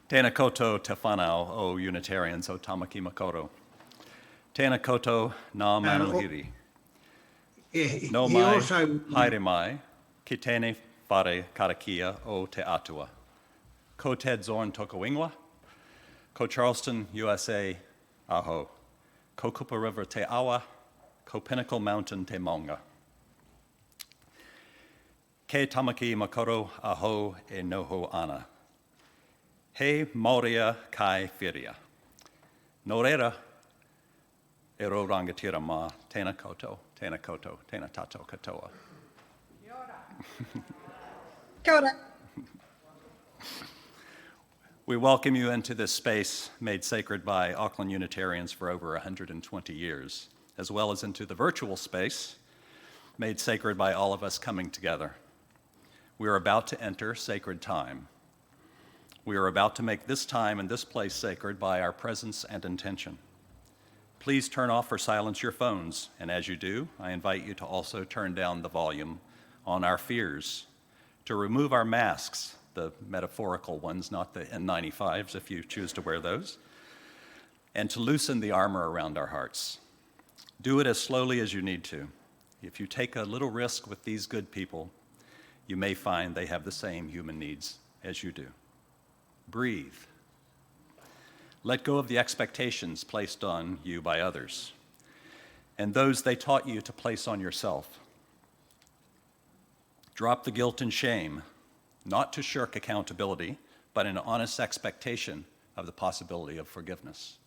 Tēnā koutou te whanau o Unitarians o Tamaki Makaurau. Tēnā koutou ngā manuhiri. No mai, haere mai, ki tēnei whare karakia o te atua. Ko Ted Zorn toko ingoa, ko Charleston, USA, aho. Ko Kupa River te awa, ko Pinnacle Mountain te maunga. Ke Tamaki Makaurau aho e noho ana. He Mauria kai whiria. Nō reira, e rō rangatira mā, tēnā koutou, tēnā tātou katoa. Kia ora. Kia ora. We welcome you into this space made sacred by Auckland Unitarians for over 120 years, as well as into the virtual space made sacred by all of us coming together. We are about to enter sacred time. We are about to make this time and this place sacred by our presence and intention. Please turn off or silence your phones, and as you do, I invite you to also turn down the volume on our fears, to remove our masks, the metaphorical ones, not the N95s if you choose to wear those, and to loosen the armor around our hearts. Do it as slowly as you need to. If you take a little risk with these good people, you may find they have the same human needs as you do. Breathe. Let go of the expectations placed on you by others and those they taught you to place on yourself. Drop the guilt and shame, not to shirk accountability, but an honest expectation of the possibility of forgiveness.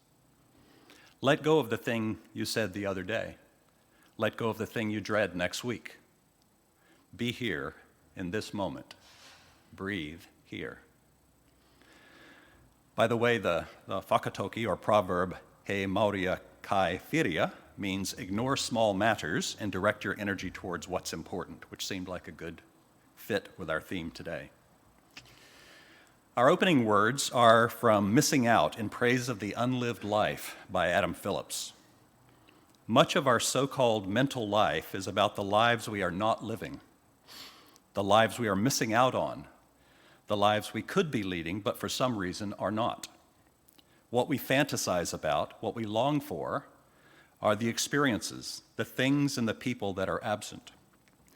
Let go of the thing you said the other day. Let go of the thing you dread next week. Be here in this moment. Breathe here. By the way, the whakatoki, or proverb, he Mauria kai whiria, means ignore small matters and direct your energy towards what's important, which seemed like a good fit with our theme today. Our opening words are from Missing Out in Praise of the Unlived Life by Adam Phillips. Much of our so-called mental life is about the lives we are not living, the lives we are missing out on, the lives we could be leading, but for some reason are not. What we fantasize about, what we long for, are the experiences, the things and the people that are absent.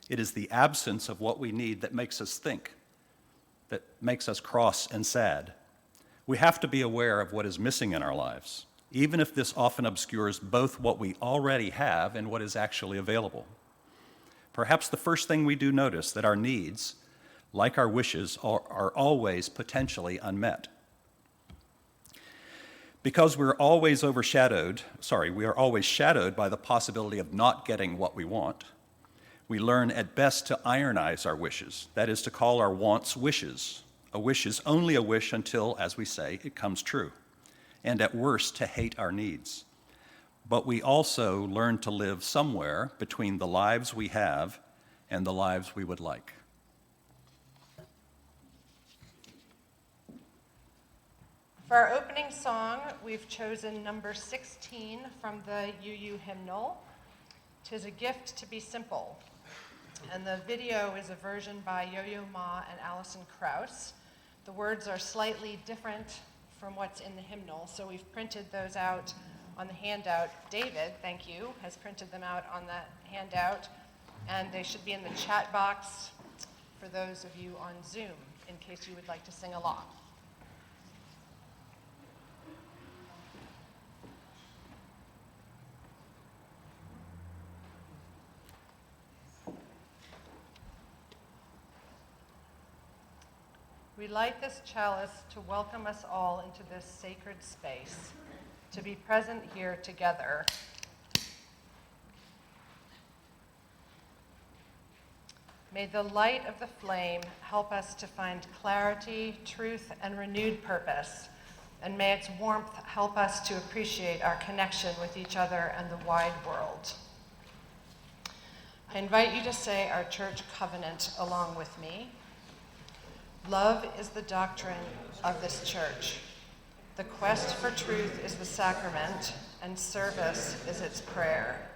It is the absence of what we need that makes us think, that makes us cross and sad. We have to be aware of what is missing in our lives, even if this often obscures both what we already have and what is actually available. Perhaps the first thing we do notice that our needs, like our wishes, are always potentially unmet. Because we are always shadowed by the possibility of not getting what we want, we learn at best to ironize our wishes, that is to call our wants wishes. A wish is only a wish until, as we say, it comes true, and at worst to hate our needs. But we also learn to live somewhere between the lives we have and the lives we would like. For our opening song, we've chosen number 16 from the UU hymnal, "'Tis a Gift to be Simple." And the video is a version by Yo-Yo Ma and Alison Krauss. The words are slightly different from what's in the hymnal, so we've printed those out on the handout. David, thank you, has printed them out on the handout, and they should be in the chat box for those of you on Zoom, in case you would like to sing along. We light this chalice to welcome us all into this sacred space, to be present here together. May the light of the flame help us to find clarity, truth, and renewed purpose, and may its warmth help us to appreciate our connection with each other and the wide world. I invite you to say our church covenant along with me. Love is the doctrine of this church. The quest for truth is the sacrament, and service is its prayer.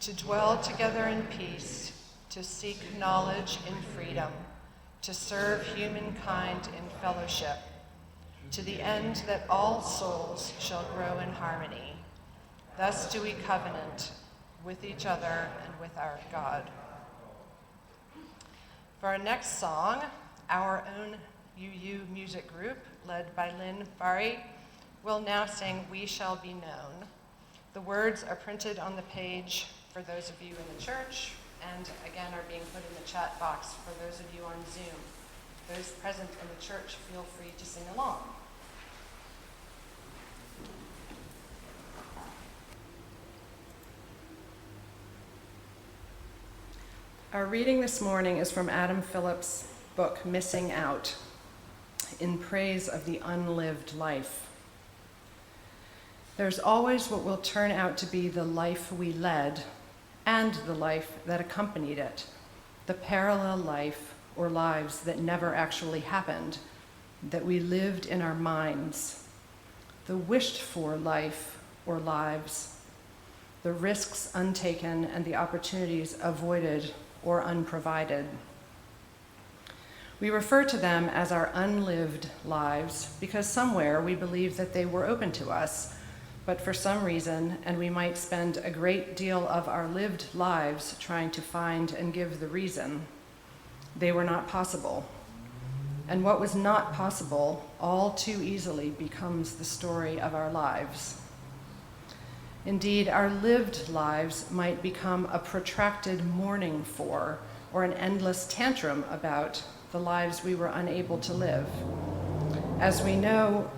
To dwell together in peace, to seek knowledge in freedom, to serve humankind in fellowship. to the end that all souls shall grow in harmony. Thus do we covenant with each other and with our God. For our next song, our own UU music group, led by Lynn Bari, will now sing We Shall Be Known. The words are printed on the page for those of you in the church, and again are being put in the chat box for those of you on Zoom. Those present in the church, feel free to sing along. Our reading this morning is from Adam Phillips' book, Missing Out, in praise of the unlived life. There's always what will turn out to be the life we led and the life that accompanied it, the parallel life or lives that never actually happened, that we lived in our minds, the wished-for life or lives, the risks untaken and the opportunities avoided or unprovided. We refer to them as our unlived lives because somewhere we believe that they were open to us, but for some reason, and we might spend a great deal of our lived lives trying to find and give the reason, they were not possible. And what was not possible all too easily becomes the story of our lives. Indeed, our lived lives might become a protracted mourning for, or an endless tantrum about, the lives we were unable to live. As we know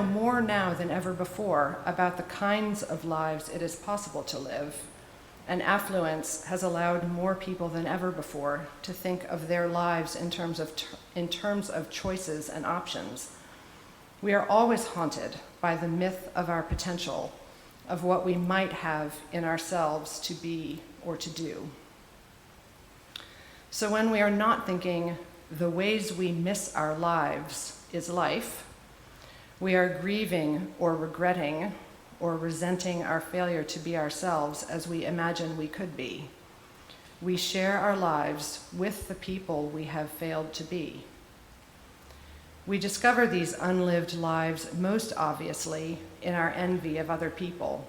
more now than ever before about the kinds of lives it is possible to live, and affluence has allowed more people than ever before to think of their lives in terms of choices and options, we are always haunted by the myth of our potential, of what we might have in ourselves to be or to do. So when we are not thinking the ways we miss our lives is life, we are grieving or regretting or resenting our failure to be ourselves as we imagine we could be. We share our lives with the people we have failed to be. We discover these unlived lives most obviously in our envy of other people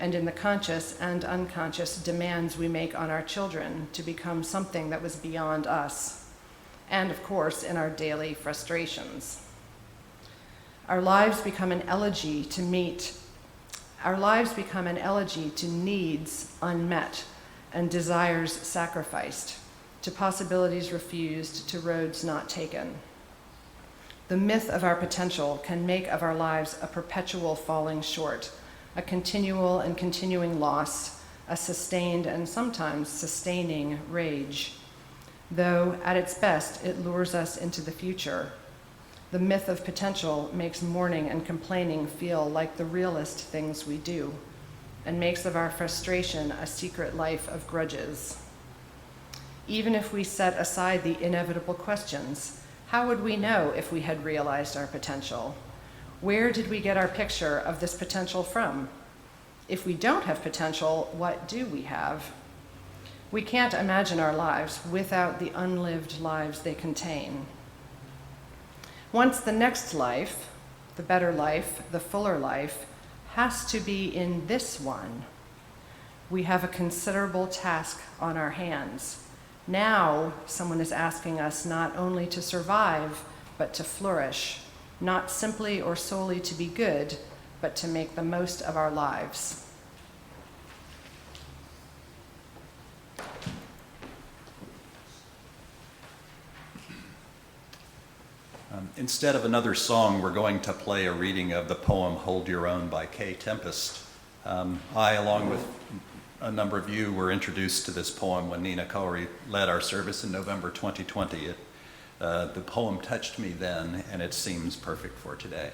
and in the conscious and unconscious demands we make on our children to become something that was beyond us, and of course in our daily frustrations. Our lives become an elegy to needs unmet and desires sacrificed, to possibilities refused, to roads not taken. The myth of our potential can make of our lives a perpetual falling short, a continual and continuing loss, a sustained and sometimes sustaining rage. Though at its best, it lures us into the future. The myth of potential makes mourning and complaining feel like the realest things we do, and makes of our frustration a secret life of grudges. Even if we set aside the inevitable questions, how would we know if we had realized our potential? Where did we get our picture of this potential from? If we don't have potential, what do we have? We can't imagine our lives without the unlived lives they contain. Once the next life, the better life, the fuller life, has to be in this one, we have a considerable task on our hands. Now, someone is asking us not only to survive, but to flourish, not simply or solely to be good, but to make the most of our lives. Instead of another song, we're going to play a reading of the poem Hold Your Own by Kay Tempest. I, along with a number of you, were introduced to this poem when Nina Kauri led our service in November 2020. The poem touched me then, and it seems perfect for today.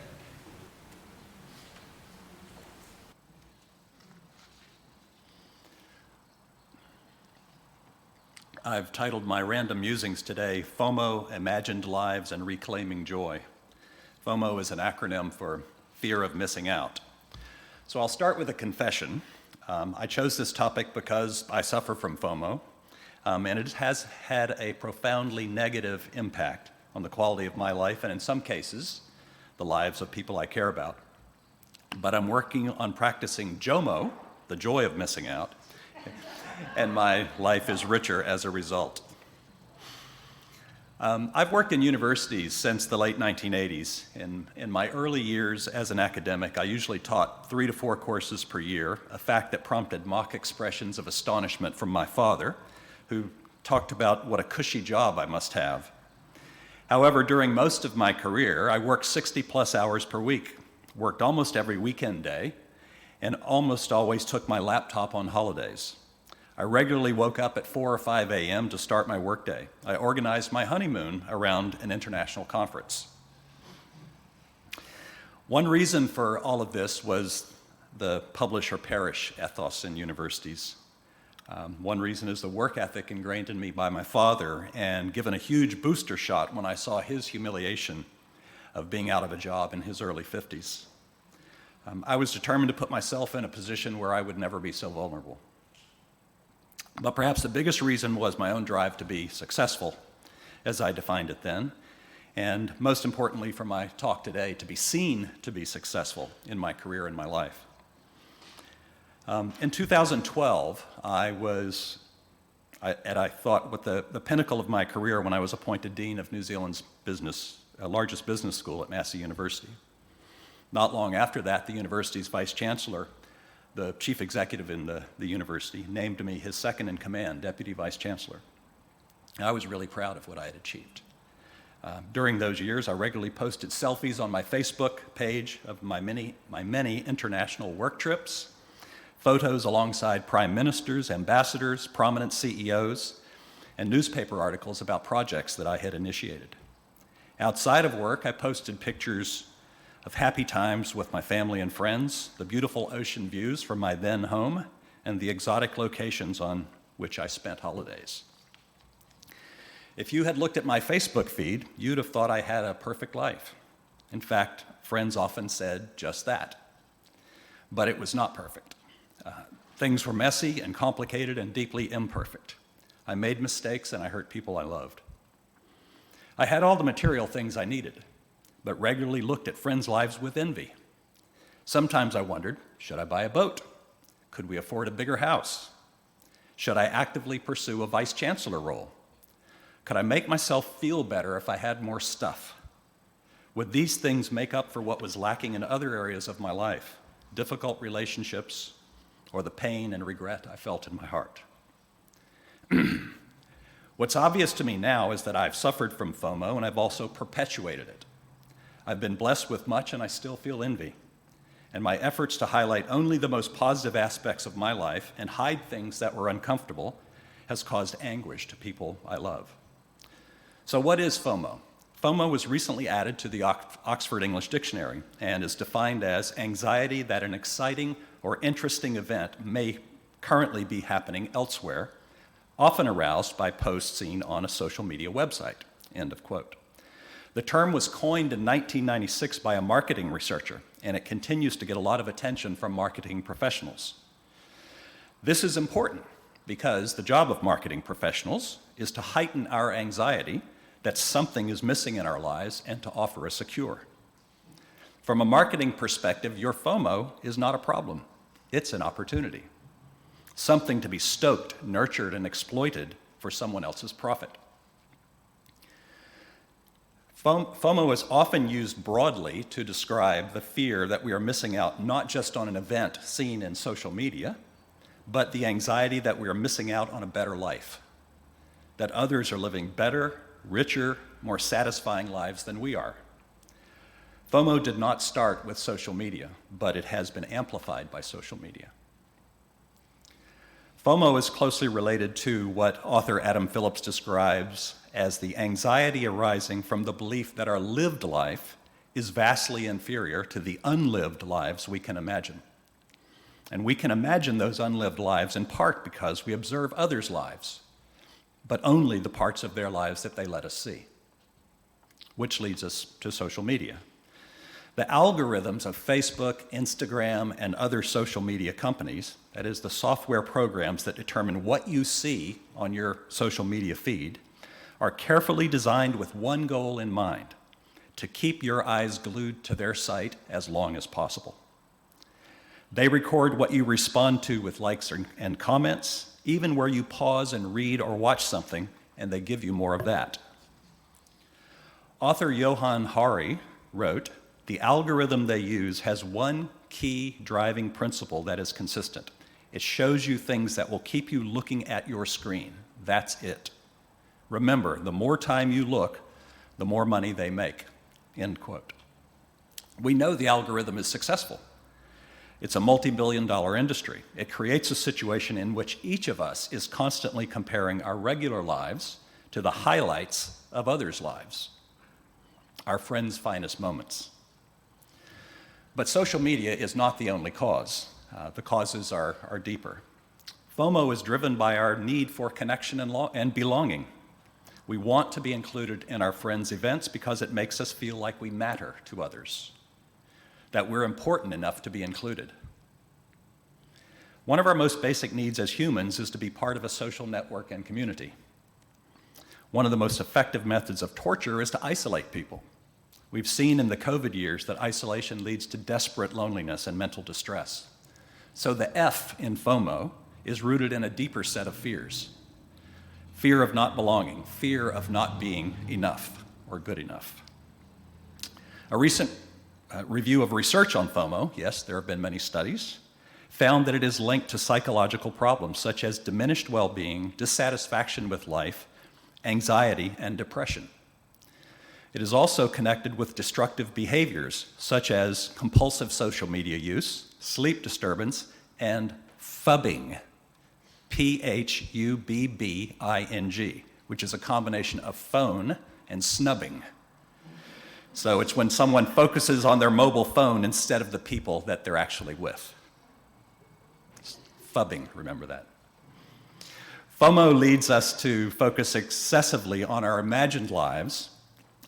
I've titled my random musings today, FOMO, Imagined Lives and Reclaiming Joy. FOMO is an acronym for fear of missing out. So I'll start with a confession. I chose this topic because I suffer from FOMO, and it has had a profoundly negative impact on the quality of my life, and in some cases, the lives of people I care about. But I'm working on practicing JOMO, the joy of missing out, and my life is richer as a result. I've worked in universities since the late 1980s. In my early years as an academic, I usually taught 3 to 4 courses per year, a fact that prompted mock expressions of astonishment from my father, who talked about what a cushy job I must have. However, during most of my career, I worked 60-plus hours per week, worked almost every weekend day, and almost always took my laptop on holidays. I regularly woke up at 4 or 5 a.m. to start my workday. I organized my honeymoon around an international conference. One reason for all of this was the publish or perish ethos in universities. One reason is the work ethic ingrained in me by my father and given a huge booster shot when I saw his humiliation of being out of a job in his early 50s. I was determined to put myself in a position where I would never be so vulnerable. But perhaps the biggest reason was my own drive to be successful, as I defined it then, and most importantly for my talk today, to be seen to be successful in my career and my life. In 2012, I thought with the pinnacle of my career when I was appointed Dean of New Zealand's largest business school at Massey University. Not long after that, the university's vice chancellor, the chief executive in the university, named me his second in command, deputy vice chancellor. I was really proud of what I had achieved. During those years, I regularly posted selfies on my Facebook page of my many international work trips, photos alongside prime ministers, ambassadors, prominent CEOs, and newspaper articles about projects that I had initiated. Outside of work, I posted pictures of happy times with my family and friends, the beautiful ocean views from my then home, and the exotic locations on which I spent holidays. If you had looked at my Facebook feed, you'd have thought I had a perfect life. In fact, friends often said just that. But it was not perfect. Things were messy and complicated and deeply imperfect. I made mistakes and I hurt people I loved. I had all the material things I needed, but regularly looked at friends' lives with envy. Sometimes I wondered, should I buy a boat? Could we afford a bigger house? Should I actively pursue a vice chancellor role? Could I make myself feel better if I had more stuff? Would these things make up for what was lacking in other areas of my life, difficult relationships, or the pain and regret I felt in my heart? What's obvious to me now is that I've suffered from FOMO and I've also perpetuated it. I've been blessed with much and I still feel envy. And my efforts to highlight only the most positive aspects of my life and hide things that were uncomfortable has caused anguish to people I love. So what is FOMO? FOMO was recently added to the Oxford English Dictionary and is defined as anxiety that an exciting or interesting event may currently be happening elsewhere, often aroused by posts seen on a social media website, end of quote. The term was coined in 1996 by a marketing researcher, and it continues to get a lot of attention from marketing professionals. This is important because the job of marketing professionals is to heighten our anxiety that something is missing in our lives and to offer us a cure. From a marketing perspective, your FOMO is not a problem. It's an opportunity. Something to be stoked, nurtured, and exploited for someone else's profit. FOMO is often used broadly to describe the fear that we are missing out not just on an event seen in social media, but the anxiety that we are missing out on a better life, that others are living better, richer, more satisfying lives than we are. FOMO did not start with social media, but it has been amplified by social media. FOMO is closely related to what author Adam Phillips describes as the anxiety arising from the belief that our lived life is vastly inferior to the unlived lives we can imagine. And we can imagine those unlived lives in part because we observe others' lives, but only the parts of their lives that they let us see, which leads us to social media. The algorithms of Facebook, Instagram, and other social media companies, that is, the software programs that determine what you see on your social media feed, are carefully designed with one goal in mind: to keep your eyes glued to their site as long as possible. They record what you respond to with likes and comments, even where you pause and read or watch something, and they give you more of that. Author Johann Hari wrote, "The algorithm they use has one key driving principle that is consistent. It shows you things that will keep you looking at your screen. That's it. Remember, the more time you look, the more money they make." End quote. We know the algorithm is successful. It's a multi-billion-dollar industry. It creates a situation in which each of us is constantly comparing our regular lives to the highlights of others' lives, our friends' finest moments. But social media is not the only cause. The causes are deeper. FOMO is driven by our need for connection and belonging. We want to be included in our friends' events because it makes us feel like we matter to others, that we're important enough to be included. One of our most basic needs as humans is to be part of a social network and community. One of the most effective methods of torture is to isolate people. We've seen in the COVID years that isolation leads to desperate loneliness and mental distress. So the F in FOMO is rooted in a deeper set of fears. Fear of not belonging, fear of not being enough or good enough. A recent review of research on FOMO, yes, there have been many studies, found that it is linked to psychological problems such as diminished well-being, dissatisfaction with life, anxiety, and depression. It is also connected with destructive behaviors such as compulsive social media use, sleep disturbance, and phubbing, P-H-U-B-B-I-N-G, which is a combination of phone and snubbing. So it's when someone focuses on their mobile phone instead of the people that they're actually with. Phubbing, remember that. FOMO leads us to focus excessively on our imagined lives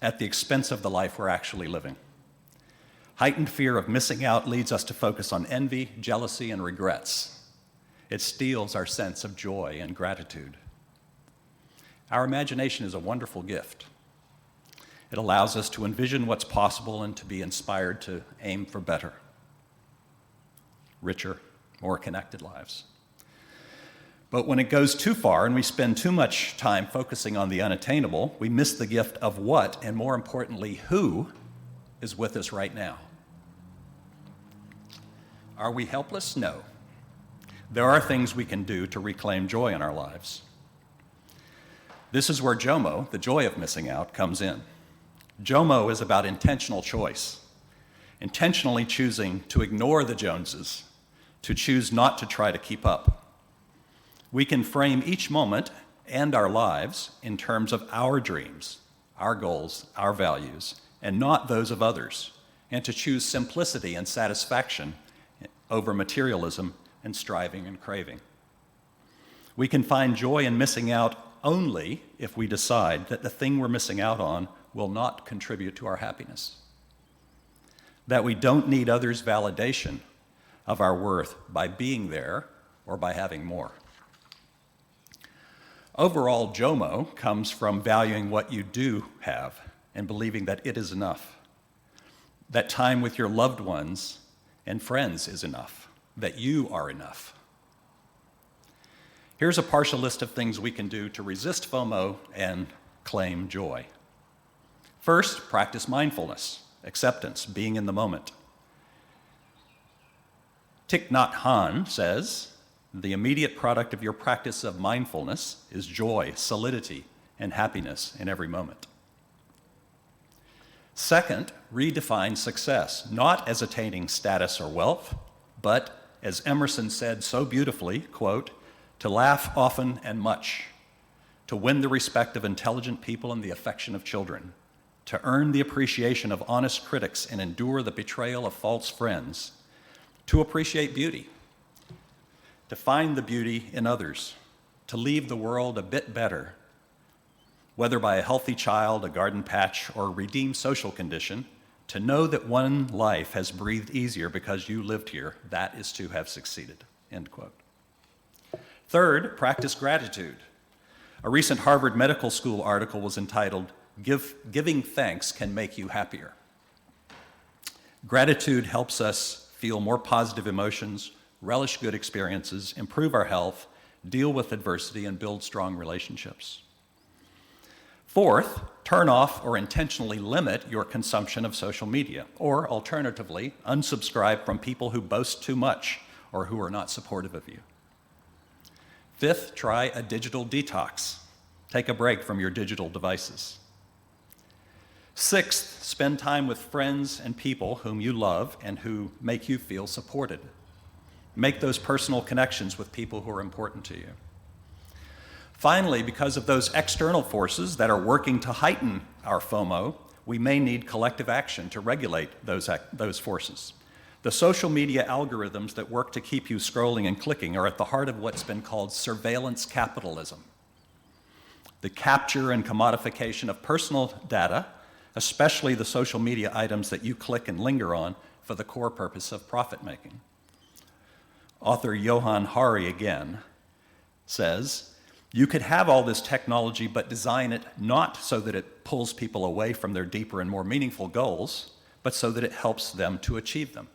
at the expense of the life we're actually living. Heightened fear of missing out leads us to focus on envy, jealousy, and regrets. It steals our sense of joy and gratitude. Our imagination is a wonderful gift. It allows us to envision what's possible and to be inspired to aim for better, richer, more connected lives. But when it goes too far and we spend too much time focusing on the unattainable, we miss the gift of what, and more importantly, who is with us right now. Are we helpless? No. There are things we can do to reclaim joy in our lives. This is where JOMO, the joy of missing out, comes in. JOMO is about intentional choice, intentionally choosing to ignore the Joneses, to choose not to try to keep up. We can frame each moment and our lives in terms of our dreams, our goals, our values, and not those of others, and to choose simplicity and satisfaction over materialism and striving and craving. We can find joy in missing out only if we decide that the thing we're missing out on will not contribute to our happiness, that we don't need others' validation of our worth by being there or by having more. Overall, JOMO comes from valuing what you do have and believing that it is enough, that time with your loved ones and friends is enough, that you are enough. Here's a partial list of things we can do to resist FOMO and claim joy. First, practice mindfulness, acceptance, being in the moment. Thich Nhat Hanh says, the immediate product of your practice of mindfulness is joy, solidity, and happiness in every moment. Second, redefine success, not as attaining status or wealth, but, as Emerson said so beautifully, quote, to laugh often and much, to win the respect of intelligent people and the affection of children, to earn the appreciation of honest critics and endure the betrayal of false friends, to appreciate beauty, to find the beauty in others, to leave the world a bit better, whether by a healthy child, a garden patch, or a redeemed social condition, to know that one life has breathed easier because you lived here, that is to have succeeded, end quote. Third, practice gratitude. A recent Harvard Medical School article was entitled, Giving thanks can make you happier. Gratitude helps us feel more positive emotions, relish good experiences, improve our health, deal with adversity, and build strong relationships. Fourth, turn off or intentionally limit your consumption of social media, or alternatively, unsubscribe from people who boast too much or who are not supportive of you. Fifth, try a digital detox. Take a break from your digital devices. Sixth, spend time with friends and people whom you love and who make you feel supported. Make those personal connections with people who are important to you. Finally, because of those external forces that are working to heighten our FOMO, we may need collective action to regulate those forces. The social media algorithms that work to keep you scrolling and clicking are at the heart of what's been called surveillance capitalism. The capture and commodification of personal data, especially the social media items that you click and linger on, for the core purpose of profit making. Author Johann Hari again says, you could have all this technology but design it not so that it pulls people away from their deeper and more meaningful goals, but so that it helps them to achieve them.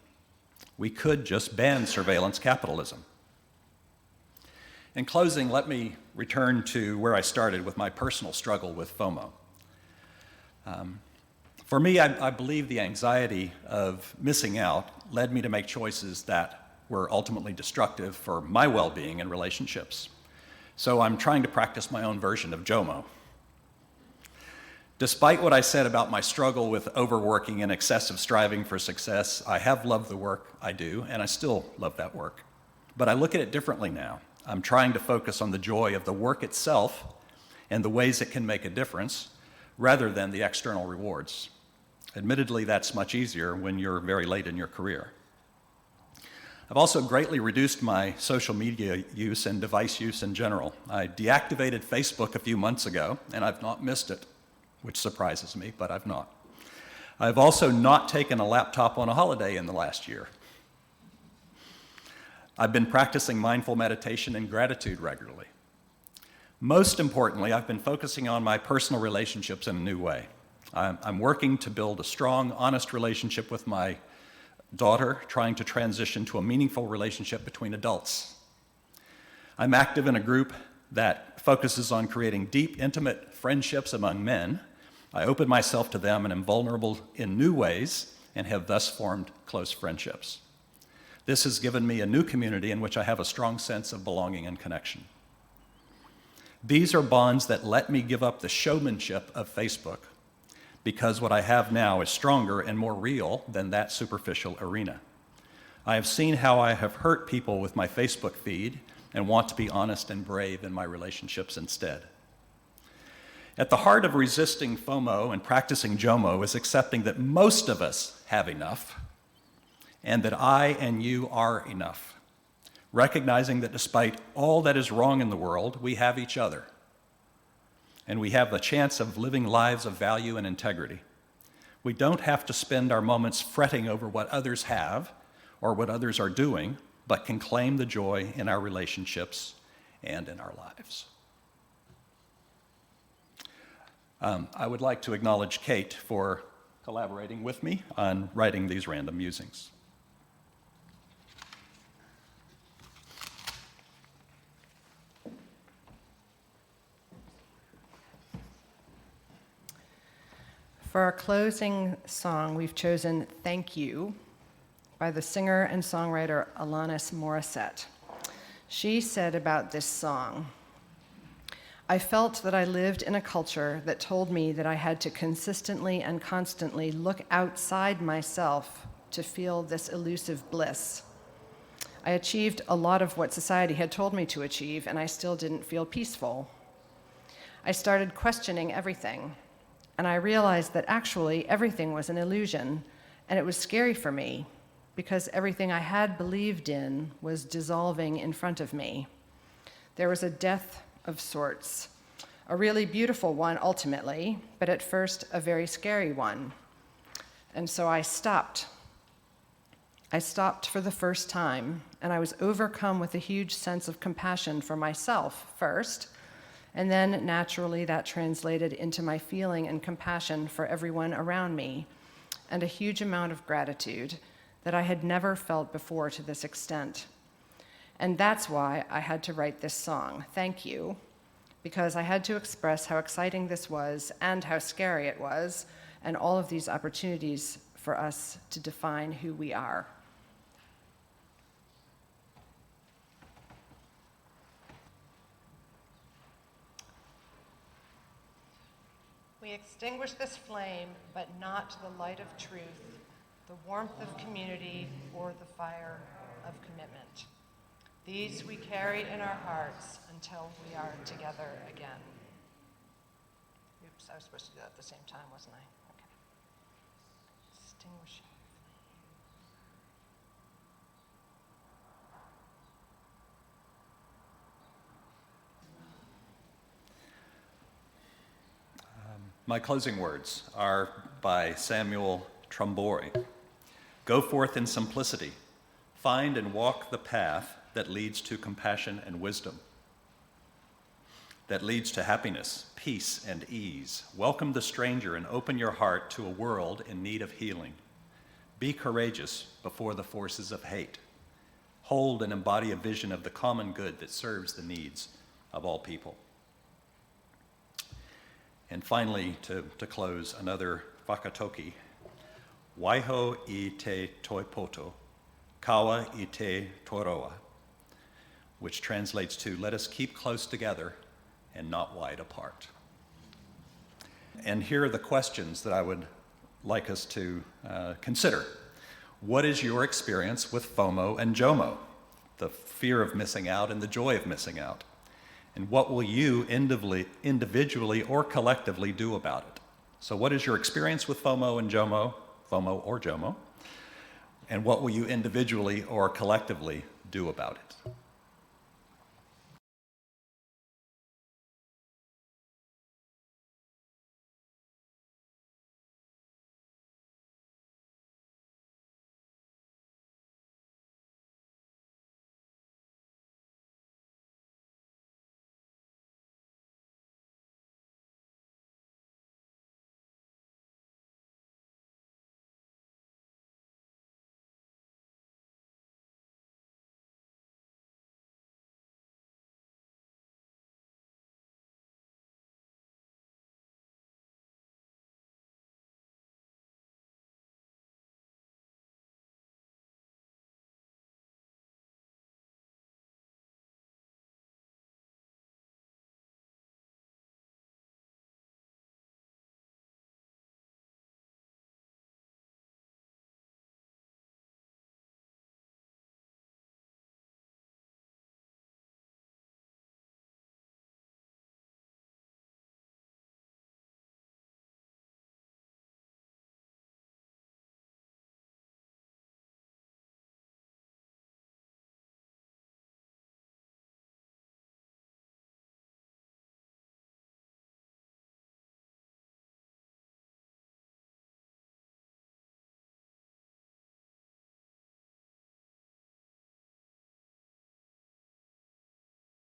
We could just ban surveillance capitalism. In closing, let me return to where I started with my personal struggle with FOMO. For me, I believe the anxiety of missing out led me to make choices that were ultimately destructive for my well-being and relationships. So I'm trying to practice my own version of JOMO. Despite what I said about my struggle with overworking and excessive striving for success, I have loved the work I do, and I still love that work. But I look at it differently now. I'm trying to focus on the joy of the work itself and the ways it can make a difference, rather than the external rewards. Admittedly, that's much easier when you're very late in your career. I've also greatly reduced my social media use and device use in general. I deactivated Facebook a few months ago, and I've not missed it, which surprises me, but I've not. I've also not taken a laptop on a holiday in the last year. I've been practicing mindful meditation and gratitude regularly. Most importantly, I've been focusing on my personal relationships in a new way. I'm working to build a strong, honest relationship with my daughter, trying to transition to a meaningful relationship between adults. I'm active in a group that focuses on creating deep, intimate friendships among men. I open myself to them and am vulnerable in new ways and have thus formed close friendships. This has given me a new community in which I have a strong sense of belonging and connection. These are bonds that let me give up the showmanship of Facebook, because what I have now is stronger and more real than that superficial arena. I have seen how I have hurt people with my Facebook feed and want to be honest and brave in my relationships instead. At the heart of resisting FOMO and practicing JOMO is accepting that most of us have enough and that I and you are enough. Recognizing that despite all that is wrong in the world, we have each other. And we have the chance of living lives of value and integrity. We don't have to spend our moments fretting over what others have or what others are doing, but can claim the joy in our relationships and in our lives. I would like to acknowledge Kate for collaborating with me on writing these random musings. For our closing song, we've chosen Thank You by the singer and songwriter Alanis Morissette. She said about this song, I felt that I lived in a culture that told me that I had to consistently and constantly look outside myself to feel this elusive bliss. I achieved a lot of what society had told me to achieve, and I still didn't feel peaceful. I started questioning everything. And I realized that actually everything was an illusion, and it was scary for me because everything I had believed in was dissolving in front of me. There was a death of sorts, a really beautiful one ultimately, but at first a very scary one. And so I stopped. I stopped for the first time, and I was overcome with a huge sense of compassion for myself first, And then naturally that translated into my feeling and compassion for everyone around me, and a huge amount of gratitude that I had never felt before to this extent. And that's why I had to write this song, Thank You, because I had to express how exciting this was and how scary it was, and all of these opportunities for us to define who we are. We extinguish this flame, but not the light of truth, the warmth of community, or the fire of commitment. These we carry in our hearts until we are together again. Oops, I was supposed to do that at the same time, wasn't I? Okay. Extinguishing. My closing words are by Samuel Trombori. Go forth in simplicity. Find and walk the path that leads to compassion and wisdom, that leads to happiness, peace, and ease. Welcome the stranger and open your heart to a world in need of healing. Be courageous before the forces of hate. Hold and embody a vision of the common good that serves the needs of all people. And finally, to close, another whakatoki. Waiho I te toipoto, kawa I te toroa, which translates to, let us keep close together and not wide apart. And here are the questions that I would like us to consider. What is your experience with FOMO and JOMO, the fear of missing out and the joy of missing out? And what will you individually or collectively do about it? So what is your experience with FOMO and JOMO, FOMO or JOMO? And what will you individually or collectively do about it?